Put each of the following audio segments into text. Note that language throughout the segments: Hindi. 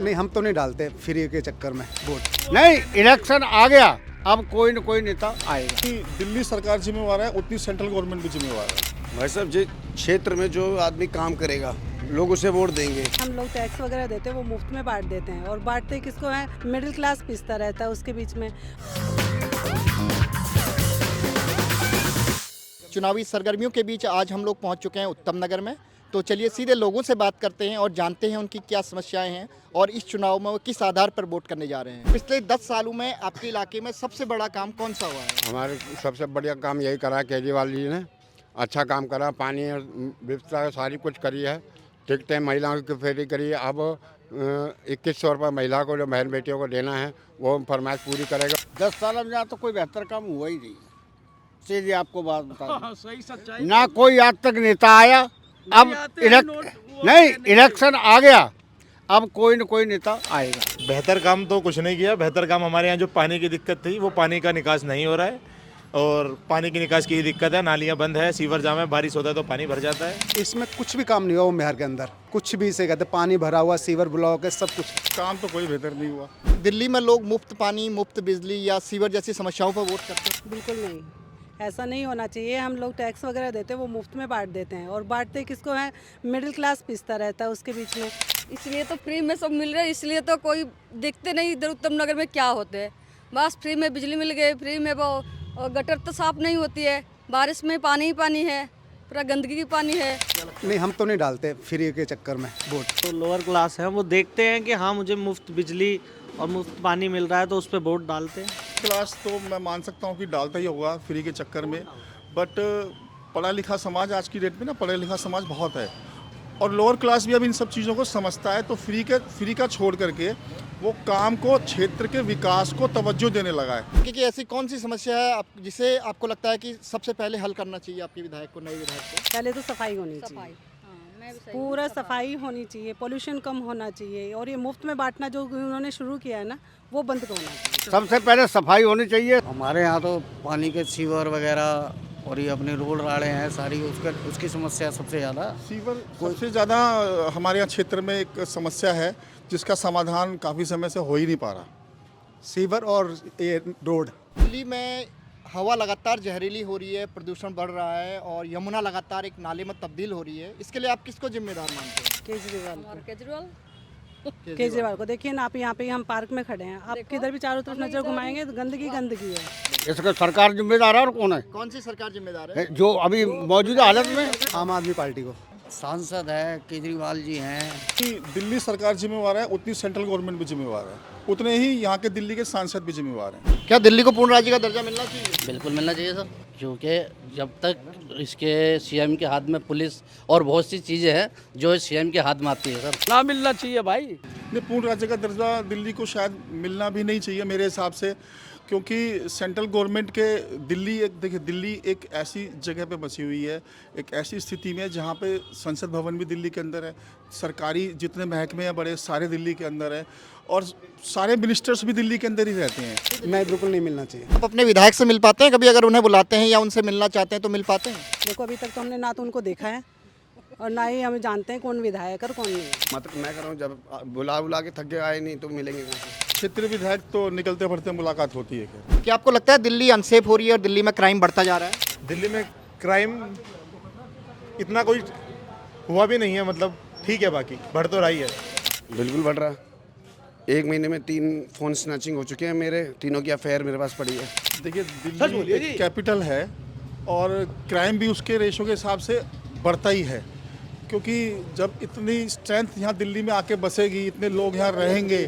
नहीं, हम तो नहीं डालते फ्री के चक्कर में वोट। नहीं, इलेक्शन आ गया, अब कोई न कोई नेता आएगा। दिल्ली सरकार जिम्मेवार है, उतनी सेंट्रल गवर्नमेंट भी जिम्मेवार है। भाई साहब, जिस क्षेत्र में जो आदमी काम करेगा लोग उसे वोट देंगे। हम लोग टैक्स वगैरह देते हैं, वो मुफ्त में बांट देते हैं, और बांटते किसको है, मिडिल क्लास पिसता रहता है उसके बीच में। चुनावी सरगर्मियों के बीच आज हम लोग पहुंच चुके हैं उत्तम नगर में। तो चलिए सीधे लोगों से बात करते हैं और जानते हैं उनकी क्या समस्याएं हैं और इस चुनाव में वो किस आधार पर वोट करने जा रहे हैं। पिछले 10 सालों में आपके इलाके में सबसे बड़ा काम कौन सा हुआ है? हमारे सबसे बढ़िया काम यही करा केजरीवाल जी ने, अच्छा काम करा, पानी और व्यवस्था सारी कुछ करी है, टिकटें महिलाओं की फ्री करी है। अब 2100 रुपये महिला को जो बहन बेटियों को देना है वो फरमाइश पूरी करेगा। 10 साल में तो कोई बेहतर काम हुआ ही नहीं, सीधे आपको बात बता, सही सच्चाई ना कोई आज तक नेता आया। अब इलेक्शन आ गया, अब कोई न कोई नेता आएगा। बेहतर काम तो कुछ नहीं किया। बेहतर काम हमारे यहाँ जो पानी की दिक्कत थी, वो पानी का निकास नहीं हो रहा है, और पानी की निकास की ही दिक्कत है। नालियाँ बंद है, सीवर जाम है, बारिश होता है तो पानी भर जाता है। इसमें कुछ भी काम नहीं हुआ वो मेहर के अंदर, कुछ भी से कहते, पानी भरा हुआ, सीवर ब्लॉक है, सब कुछ। काम तो कोई बेहतर नहीं हुआ। दिल्ली में लोग मुफ्त पानी, मुफ्त बिजली या सीवर जैसी समस्याओं पर वोट करते हैं। बिल्कुल नहीं, ऐसा नहीं होना चाहिए। हम लोग टैक्स वगैरह देते हैं, वो मुफ्त में बांट देते हैं, और बांटते किसको है, मिडिल क्लास पिसता रहता है उसके बीच में। इसलिए तो फ्री में सब मिल रहा है, इसलिए तो कोई देखते नहीं इधर उत्तम नगर में क्या होते हैं। बस फ्री में बिजली मिल गई, फ्री में वो गटर तो साफ नहीं होती है, बारिश में पानी ही पानी है, पूरा गंदगी की पानी है। नहीं, हम तो नहीं डालते फ्री के चक्कर में वोट। तो लोअर क्लास है, वो देखते हैं कि हाँ मुझे मुफ्त बिजली और मुफ्त पानी मिल रहा है तो उस पर वोट डालते हैं। क्लास तो मैं मान सकता हूँ कि डालता ही होगा फ्री के चक्कर में, बट पढ़ा लिखा समाज आज की डेट में ना, पढ़ा लिखा समाज बहुत है, और लोअर क्लास भी अब इन सब चीज़ों को समझता है, तो फ्री का छोड़ करके वो काम को, क्षेत्र के विकास को तवज्जो देने लगा है। क्योंकि ऐसी कौन सी समस्या है जिसे आपको लगता है कि सबसे पहले हल करना चाहिए आपके विधायक को, नए विधायक को? पहले तो सफाई होनी चाहिए, पूरा सफाई होनी चाहिए, पोल्यूशन कम होना चाहिए, और ये मुफ्त में बांटना जो उन्होंने शुरू किया है ना, वो बंद होना चाहिए। सबसे पहले सफाई होनी चाहिए। हमारे यहाँ तो पानी के सीवर वगैरह और ये अपने रोड राड़े हैं सारी, उसकी समस्या सबसे ज़्यादा। सीवर सबसे ज़्यादा हमारे यहाँ क्षेत्र में एक समस्या है, जिसका समाधान काफ़ी समय से हो ही नहीं पा रहा। सीवर और ये रोड। दिल्ली में हवा लगातार जहरीली हो रही है, प्रदूषण बढ़ रहा है, और यमुना लगातार एक नाले में तब्दील हो रही है। इसके लिए आप किसको जिम्मेदार मानते हैं? केजरीवाल को देखिए ना, आप यहाँ पे हम पार्क में खड़े हैं, आप किधर भी चारों तरफ नजर घुमाएंगे तो गंदगी गंदगी है। इसका सरकार जिम्मेदार है और कौन है? कौन सी सरकार जिम्मेदार है? जो अभी मौजूदा हालत में आम आदमी पार्टी को। सांसद है, केजरीवाल जी हैं। दिल्ली सरकार जिम्मेवार है, उतनी सेंट्रल गवर्नमेंट भी जिम्मेवार है, उतने ही यहाँ के दिल्ली के सांसद भी जिम्मेवार हैं। क्या दिल्ली को पूर्ण राज्य का दर्जा मिलना चाहिए? बिल्कुल मिलना चाहिए सर, क्योंकि जब तक इसके सीएम के हाथ में पुलिस और बहुत सी चीज़ें हैं जो सीएम के हाथ में आती है सर। ना मिलना चाहिए भाई। नहीं, पूर्ण राज्य का दर्जा दिल्ली को शायद मिलना भी नहीं चाहिए मेरे हिसाब से, क्योंकि सेंट्रल गवर्नमेंट के देखिए दिल्ली एक ऐसी जगह पे बसी हुई है, एक ऐसी स्थिति में जहाँ पे संसद भवन भी दिल्ली के अंदर है, सरकारी जितने महकमे हैं बड़े सारे दिल्ली के अंदर है, और सारे मिनिस्टर्स भी दिल्ली के अंदर ही रहते हैं। नहीं, बिल्कुल नहीं मिलना चाहिए। आप अपने विधायक से मिल पाते हैं कभी? अगर उन्हें बुलाते हैं या उनसे मिलना चाहते हैं तो मिल पाते हैं? देखो, अभी तक तो हमने ना तो उनको देखा है, और ना ही हमें जानते हैं कौन विधायक और कौन नहीं है। मतलब मैं कर रहा हूँ, जब बुला के थक के आए नहीं तो मिलेंगे कहाँ से? क्षेत्रीय विधायक तो निकलते बढ़ते मुलाकात होती है। क्या क्या आपको लगता है दिल्ली अनसेफ हो रही है और दिल्ली में क्राइम बढ़ता जा रहा है? दिल्ली में क्राइम इतना कोई हुआ भी नहीं है, मतलब ठीक है, बाकी बढ़ तो रही है। बिल्कुल बढ़ रहा। 1 महीने में 3 फ़ोन स्नैचिंग हो चुके हैं मेरे, तीनों की अफेयर मेरे पास पड़ी है। देखिए, दिल्ली एक कैपिटल है, और क्राइम भी उसके रेशो के हिसाब से बढ़ता ही है, क्योंकि जब इतनी स्ट्रेंथ यहाँ दिल्ली में आके बसेगी, इतने लोग यहाँ रहेंगे,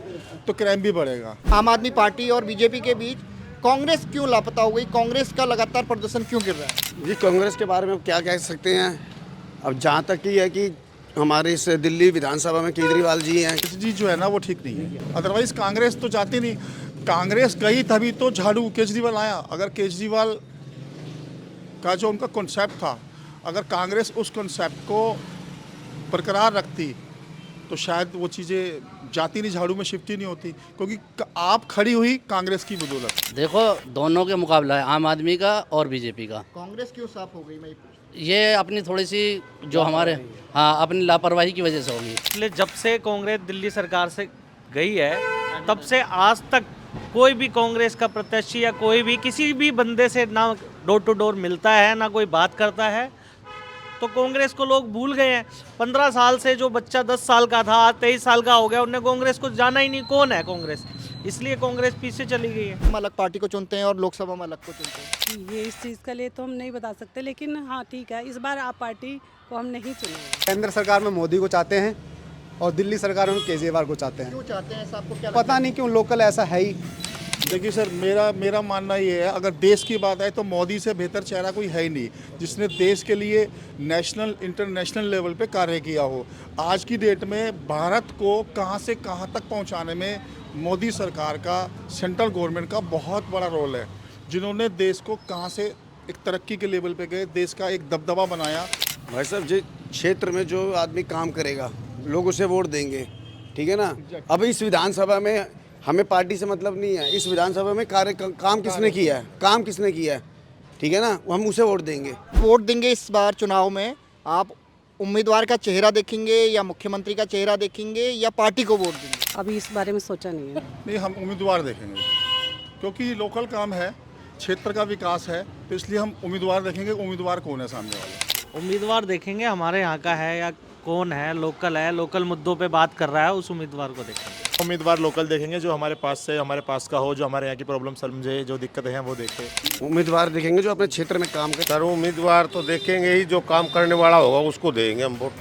तो क्राइम भी बढ़ेगा। आम आदमी पार्टी और बीजेपी के बीच कांग्रेस क्यों लापता हो गई? कांग्रेस का लगातार प्रदर्शन क्यों गिर रहा है? जी, कांग्रेस के बारे में क्या कह सकते हैं? अब जहाँ तक की है कि हमारे इस दिल्ली विधानसभा में केजरीवाल जी हैं। जी जो है ना, वो ठीक नहीं है, अदरवाइज़ कांग्रेस तो जाती नहीं। कांग्रेस गई तभी तो झाड़ू केजरीवाल आया। अगर केजरीवाल का जो उनका कॉन्सेप्ट था, अगर कांग्रेस उस कॉन्सेप्ट को बरकरार रखती तो शायद वो चीज़ें जाती नहीं, झाड़ू में शिफ्ट ही नहीं होती, क्योंकि आप खड़ी हुई कांग्रेस की बदौलत। देखो, दोनों के मुकाबला है, आम आदमी का और बीजेपी का। कांग्रेस क्यों साफ हो गई? मैं ये अपनी थोड़ी सी जो हमारे अपनी लापरवाही की वजह से होगी। इसलिए जब से कांग्रेस दिल्ली सरकार से गई है तब से आज तक कोई भी कांग्रेस का प्रत्याशी या कोई भी किसी भी बंदे से ना डोर टू डोर मिलता है ना कोई बात करता है। तो कांग्रेस को लोग भूल गए हैं। 15 साल से जो बच्चा 10 साल का था आज 23 साल का हो गया, उन्हें कांग्रेस को जाना ही नहीं, कौन है कांग्रेस, इसलिए कांग्रेस पीछे चली गई है। हम अलग पार्टी को चुनते हैं और लोकसभा में अलग को चुनते हैं। ये इस चीज़ के लिए तो हम नहीं बता सकते, लेकिन हाँ ठीक है, इस बार आप पार्टी को हम नहीं चुनेंगे। केंद्र सरकार में मोदी को चाहते हैं और दिल्ली सरकार में केजरीवाल को चाहते हैं। क्यों चाहते हैं ऐसा, आपको क्या पता नहीं क्यों, लोकल ऐसा है ही। देखिए सर, मेरा मानना ये है, अगर देश की बात है तो मोदी से बेहतर चेहरा कोई है ही नहीं जिसने देश के लिए नेशनल इंटरनेशनल लेवल पे कार्य किया हो। आज की डेट में भारत को कहां से कहां तक पहुंचाने में मोदी सरकार का, सेंट्रल गवर्नमेंट का बहुत बड़ा रोल है, जिन्होंने देश को कहां से एक तरक्की के लेवल पे गए, देश का एक दबदबा बनाया। भाई साहब, जिस क्षेत्र में जो आदमी काम करेगा लोग उसे वोट देंगे, ठीक है ना। अब इस विधानसभा में हमें पार्टी से मतलब नहीं है, इस विधानसभा में काम किसने किया है, काम किसने किया है, ठीक है ना, हम उसे वोट देंगे। वोट देंगे इस बार चुनाव में आप उम्मीदवार का चेहरा देखेंगे या मुख्यमंत्री का चेहरा देखेंगे या पार्टी को वोट देंगे? अभी इस बारे में सोचा नहीं है। नहीं, हम उम्मीदवार देखेंगे क्योंकि लोकल काम है, क्षेत्र का विकास है, तो इसलिए हम उम्मीदवार देखेंगे। उम्मीदवार कौन है सामने वाला, उम्मीदवार देखेंगे हमारे यहाँ का है या कौन है, लोकल मुद्दों पे बात कर रहा है, उस उम्मीदवार को देखेंगे। उम्मीदवार लोकल देखेंगे जो हमारे पास का हो, जो हमारे यहाँ की प्रॉब्लम समझे, जो दिक्कतें हैं वो देखे। उम्मीदवार देखेंगे जो अपने क्षेत्र में काम करे। सर उम्मीदवार तो देखेंगे ही, जो काम करने वाला होगा उसको देंगे हम वोट।